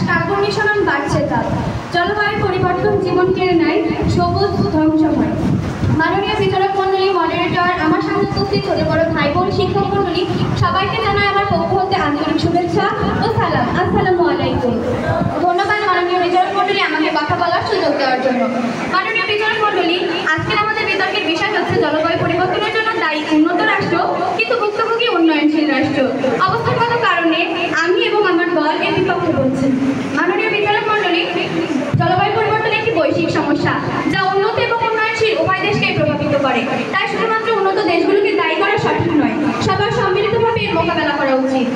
Carbon নিঃসরণ বাড়ছে তাপ, জলবায়ু পরিবর্তন জীবন কেড়ে নেয়, সবুজ ধ্বংসময়। মাননীয় বিচারক মণ্ডলী, মডারেটর, আমার সামনে উপস্থিত ছোট বড় ভাই বোন, শিক্ষক মণ্ডলী, সবাইকে জানাই আমার পক্ষ হতে আন্তরিক শুভেচ্ছা ও সালাম। আসসালামু আলাইকুম। ধন্যবাদ মাননীয় বিচারক মণ্ডলী আমাকে কথা বলার সুযোগ দেওয়ার জন্য। মাননীয় বিচারক মণ্ডলী, আজকের আমাদের বিতর্কের বিষয় হচ্ছে জলবায়ু পরিবর্তনের জন্য দায়ী উন্নত রাষ্ট্র কিন্তু ভুক্তভোগী উন্নয়নশীল রাষ্ট্র। অবস্থাগত কারণে আমি এবং আমার দল এর বিপক্ষে বলছি। মাননীয় বিচারক মণ্ডলী, জলবায়ু পরিবর্তন একটি বৈশ্বিক সমস্যা যা উন্নত এবং উন্নয়নশীল উভয় দেশকে প্রভাবিত করে। তাই শুধুমাত্র উন্নত দেশগুলোকে দায়ী করা সঠিক নয়, সবার সম্মিলিতভাবে এর মোকাবেলা করা উচিত।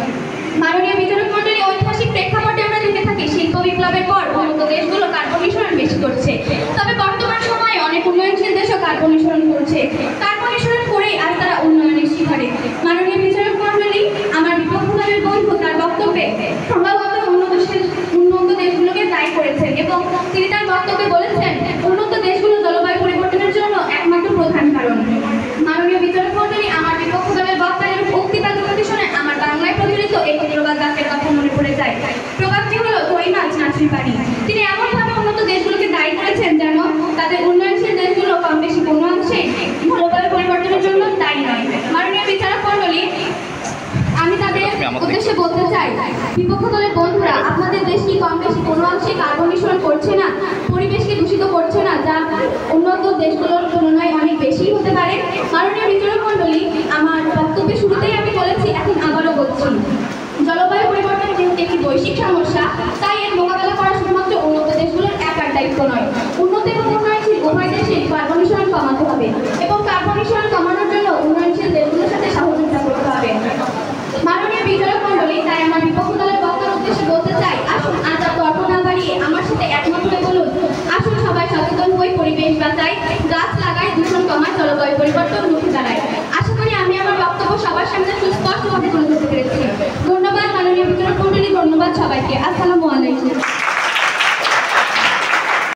মাননীয় বিচারক মণ্ডলী, ঐতিহাসিক প্রেক্ষাপটে আমরা দেখে থাকি শিল্প বিপ্লবের পর উন্নত দেশগুলো কার্বন নিঃসরণ বেশি করছে, তবে বর্তমান সময়ে অনেক উন্নয়নশীল দেশও কার্বন নিঃসরণ করছে। কার্বন নিঃসরণ করেই আজ তারা উন্নয়নের শিখরে। মাননীয় বিচারক মণ্ডলী, আমার বিপক্ষ দলের বন্ধু তার বক্তব্যে সম্ভবত উন্নত দেশগুলোকে দায়ী করেছেন এবং তিনি তার বক্তব্যে বলেছেন উন্নত দেশগুলো জলবায়ু পরিবর্তনের জন্য একমাত্র প্রধান কারণ। মাননীয় বিচারক মণ্ডলী, আমার বিপক্ষ দলের বক্তাদের উক্তি বা যুক্তি শুনে আমার বাংলায় প্রচলিত একটি প্রবাদ বাক্যের কথা মনে পড়ে যায়। প্রবাদটি হলো দই মাছ নাচুর বাড়ি। তিনি এমনভাবে উন্নত দেশগুলোকে দায়ী করেছেন যেন তাদের উন্নয়নশীল দেশগুলো কম বেশি কোনো অংশে জলবায়ু পরিবর্তনের জন্য দায়ী নয়। মাননীয় বিচারক মণ্ডলী, আমি তাদের উদ্দেশ্যে বলতে চাই, বিপক্ষ দলের বন্ধুরা, আপনাদের দেশ কি কম বেশি কোনো অংশে কার্বন নিঃসরণ করছে না, পরিবেশকে দূষিত করছে না, যা উন্নত দেশগুলোর তুলনায় অনেক বেশি হতে পারে? মাননীয় বিচারক মণ্ডলী, আমার বক্তব্যের শুরুতেই আমি বলেছি, এখন আবারও বলছি, জলবায়ু পরিবর্তন যেহেতু একটি বৈশ্বিক সমস্যা, তাই এর মোকাবেলা করা শুধুমাত্র উন্নত দেশগুলোর একার দায়িত্ব নয়। উন্নত এবং উন্নয়নশীল উভয় দেশে কার্বন নিঃসরণ কমাতে হবে এবং কার্বন নিঃসরণ কমানোর জন্য উন্নয়নশীল দেশগুলোর সাথে সহযোগিতা করতে হবে। মাননীয় বিচারক মণ্ডলী, তাই আমার বিপক্ষ দলের বক্তার উদ্দেশ্যে বলতে চাই, আসুন আজ তর্ক না বাড়িয়ে আমার সাথে একমত হয়ে বলুন, আসুন সবাই সচেতন হয়ে পরিবেশ বাঁচাই, গাছ লাগাই, দূষণ কমায়, জলবায়ু পরিবর্তন রুখে দাঁড়ায়। আশা করি আমি আমার বক্তব্য সবার সামনে সুস্পষ্টভাবে তুলে ধরতে পেরেছি। ধন্যবাদ মাননীয় বিচারক মণ্ডলী, ধন্যবাদ সবাইকে।